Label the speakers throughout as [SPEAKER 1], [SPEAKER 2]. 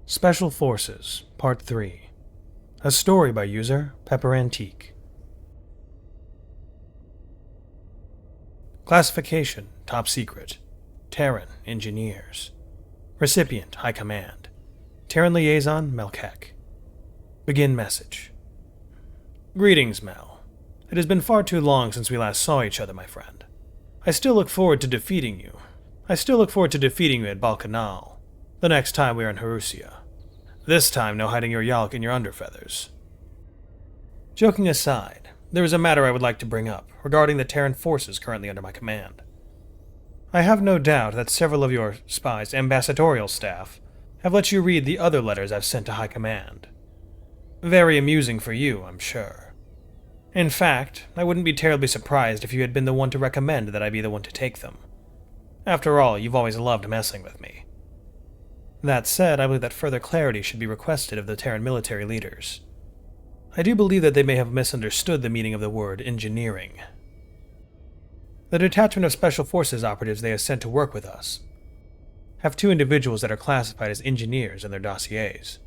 [SPEAKER 1] Special Forces, Part 3. A story by user PepperAntique. Classification, Top Secret. Terran, Engineers. Recipient, High Command. Terran Liaison, Melkek. Begin message. Greetings, Mel. It has been far too long since we last saw each other, my friend. I still look forward to defeating you. at Balkanal, the next time we are in Harusia. This time, no hiding your yalk in your underfeathers. Joking aside, there is a matter I would like to bring up regarding the Terran forces currently under my command. I have no doubt that several of your spies' ambassadorial staff have let you read the other letters I've sent to High Command. Very amusing for you, I'm sure. In fact, I wouldn't be terribly surprised if you had been the one to recommend that I be the one to take them. After all, you've always loved messing with me. That said, I believe that further clarity should be requested of the Terran military leaders. I do believe that they may have misunderstood the meaning of the word engineering. The detachment of Special Forces operatives they have sent to work with us have two individuals that are classified as engineers in their dossiers.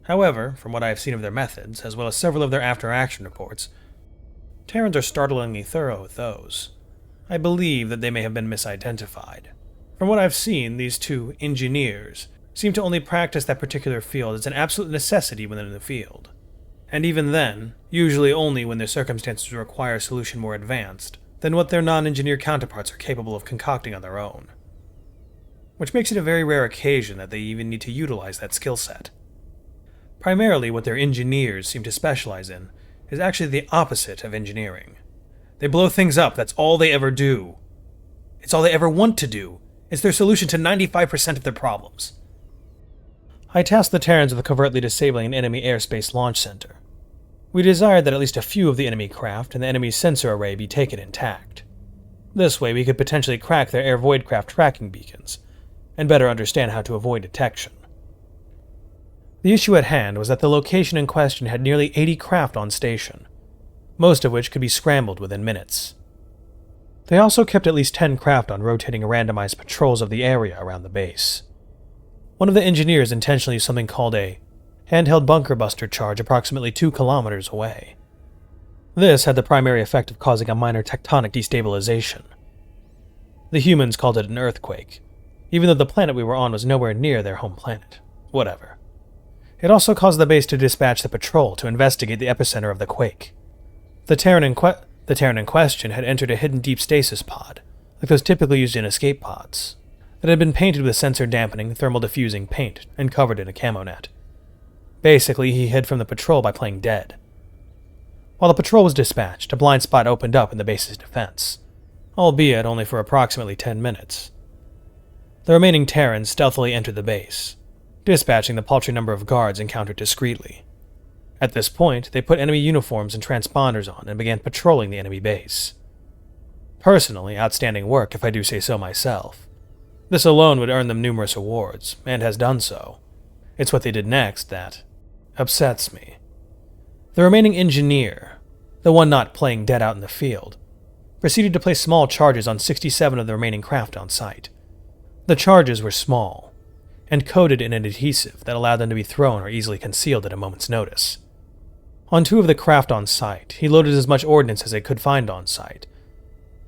[SPEAKER 1] However, from what I have seen of their methods, as well as several of their after-action reports, Terrans are startlingly thorough with those. I believe that they may have been misidentified. From what I've seen, these two engineers seem to only practice that particular field as an absolute necessity when in the field. And even then, usually only when their circumstances require a solution more advanced than what their non-engineer counterparts are capable of concocting on their own. Which makes it a very rare occasion that they even need to utilize that skill set. Primarily, what their engineers seem to specialize in is actually the opposite of engineering. They blow things up, that's all they ever do. It's all they ever want to do. It's their solution to 95% of their problems. I tasked the Terrans with covertly disabling an enemy airspace launch center. We desired that at least a few of the enemy craft and the enemy's sensor array be taken intact. This way we could potentially crack their air void craft tracking beacons, and better understand how to avoid detection. The issue at hand was that the location in question had nearly 80 craft on station, most of which could be scrambled within minutes. They also kept at least 10 craft on rotating randomized patrols of the area around the base. One of the engineers intentionally used something called a handheld bunker buster charge approximately 2 kilometers away. This had the primary effect of causing a minor tectonic destabilization. The humans called it an earthquake, even though the planet we were on was nowhere near their home planet. Whatever. It also caused the base to dispatch the patrol to investigate the epicenter of the quake. The Terran in question had entered a hidden deep stasis pod, like those typically used in escape pods, that had been painted with sensor-dampening, thermal-diffusing paint and covered in a camo net. Basically, he hid from the patrol by playing dead. While the patrol was dispatched, a blind spot opened up in the base's defense, albeit only for approximately 10 minutes. The remaining Terrans stealthily entered the base, dispatching the paltry number of guards encountered discreetly. At this point, they put enemy uniforms and transponders on and began patrolling the enemy base. Personally, outstanding work if I do say so myself. This alone would earn them numerous awards, and has done so. It's what they did next that upsets me. The remaining engineer, the one not playing dead out in the field, proceeded to place small charges on 67 of the remaining craft on site. The charges were small, and coated in an adhesive that allowed them to be thrown or easily concealed at a moment's notice. On 2 of the craft on site, he loaded as much ordnance as they could find on site,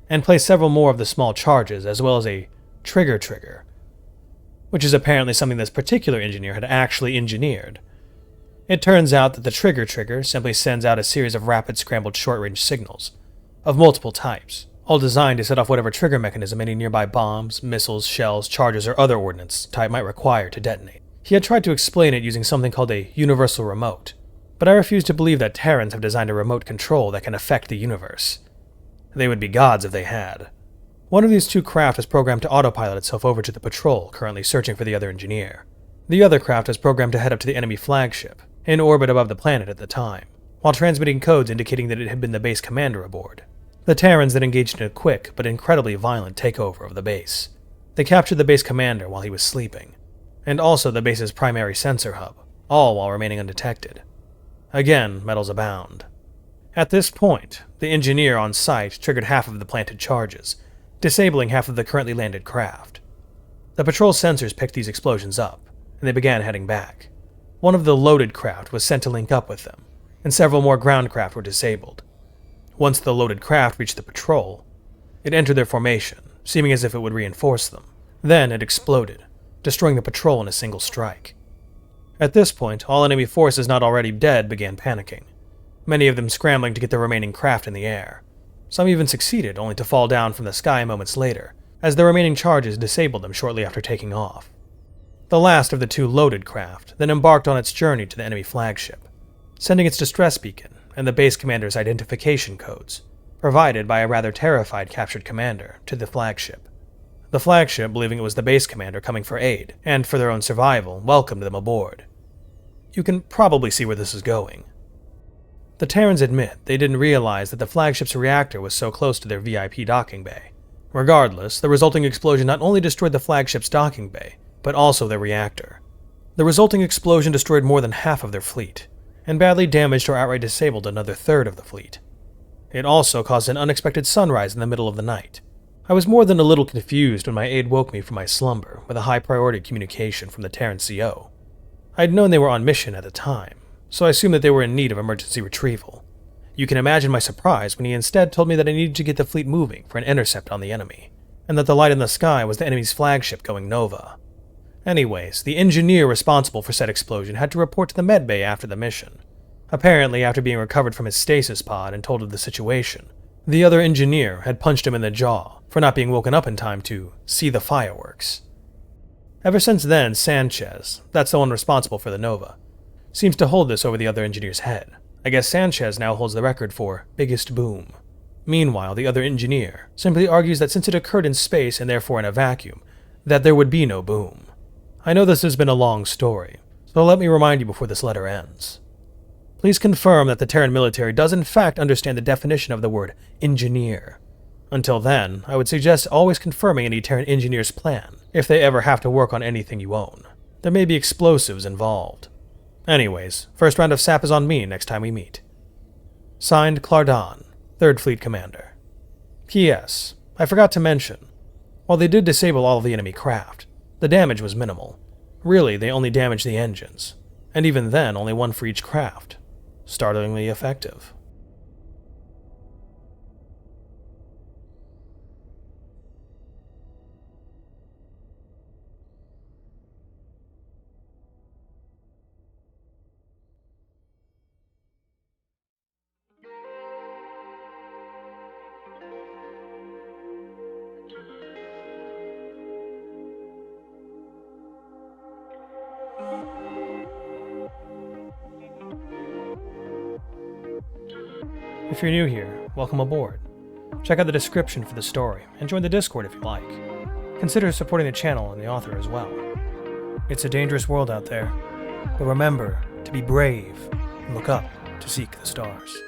[SPEAKER 1] and placed several more of the small charges as well as a trigger, which is apparently something this particular engineer had actually engineered. It turns out that the trigger simply sends out a series of rapid scrambled short-range signals, of multiple types, all designed to set off whatever trigger mechanism any nearby bombs, missiles, shells, charges, or other ordnance type might require to detonate. He had tried to explain it using something called a universal remote, but I refuse to believe that Terrans have designed a remote control that can affect the universe. They would be gods if they had. One of these 2 craft is programmed to autopilot itself over to the patrol currently searching for the other engineer. The other craft is programmed to head up to the enemy flagship, in orbit above the planet at the time, while transmitting codes indicating that it had been the base commander aboard. The Terrans then engaged in a quick but incredibly violent takeover of the base. They captured the base commander while he was sleeping, and also the base's primary sensor hub, all while remaining undetected. Again, medals abound. At this point, the engineer on site triggered half of the planted charges, disabling half of the currently landed craft. The patrol sensors picked these explosions up, and they began heading back. One of the loaded craft was sent to link up with them, and several more ground craft were disabled. Once the loaded craft reached the patrol, it entered their formation, seeming as if it would reinforce them. Then it exploded, destroying the patrol in a single strike. At this point, all enemy forces not already dead began panicking, many of them scrambling to get the remaining craft in the air. Some even succeeded, only to fall down from the sky moments later, as the remaining charges disabled them shortly after taking off. The last of the 2 loaded craft then embarked on its journey to the enemy flagship, sending its distress beacon and the base commander's identification codes, provided by a rather terrified captured commander, to the flagship. The flagship, believing it was the base commander coming for aid, and for their own survival, welcomed them aboard. You can probably see where this is going. The Terrans admit they didn't realize that the flagship's reactor was so close to their VIP docking bay. Regardless, the resulting explosion not only destroyed the flagship's docking bay, but also their reactor. The resulting explosion destroyed more than half of their fleet, and badly damaged or outright disabled another third of the fleet. It also caused an unexpected sunrise in the middle of the night. I was more than a little confused when my aide woke me from my slumber with a high-priority communication from the Terran CO. I'd known they were on mission at the time, so I assumed that they were in need of emergency retrieval. You can imagine my surprise when he instead told me that I needed to get the fleet moving for an intercept on the enemy, and that the light in the sky was the enemy's flagship going Nova. Anyways, the engineer responsible for said explosion had to report to the medbay after the mission. Apparently, after being recovered from his stasis pod and told of the situation, the other engineer had punched him in the jaw for not being woken up in time to see the fireworks. Ever since then, Sanchez, that's the one responsible for the Nova, seems to hold this over the other engineer's head. I guess Sanchez now holds the record for biggest boom. Meanwhile, the other engineer simply argues that since it occurred in space and therefore in a vacuum, that there would be no boom. I know this has been a long story, so let me remind you before this letter ends. Please confirm that the Terran military does in fact understand the definition of the word engineer. Until then, I would suggest always confirming any Terran engineer's plan if they ever have to work on anything you own. There may be explosives involved. Anyways, first round of sap is on me next time we meet. Signed, Clardon, 3rd Fleet Commander. P.S. I forgot to mention, while they did disable all of the enemy craft, the damage was minimal. Really, they only damaged the engines, and even then, only 1 for each craft. Startlingly effective. If you're new here, welcome aboard. Check out the description for the story, and join the Discord if you like. Consider supporting the channel and the author as well. It's a dangerous world out there, but remember to be brave and look up to seek the stars.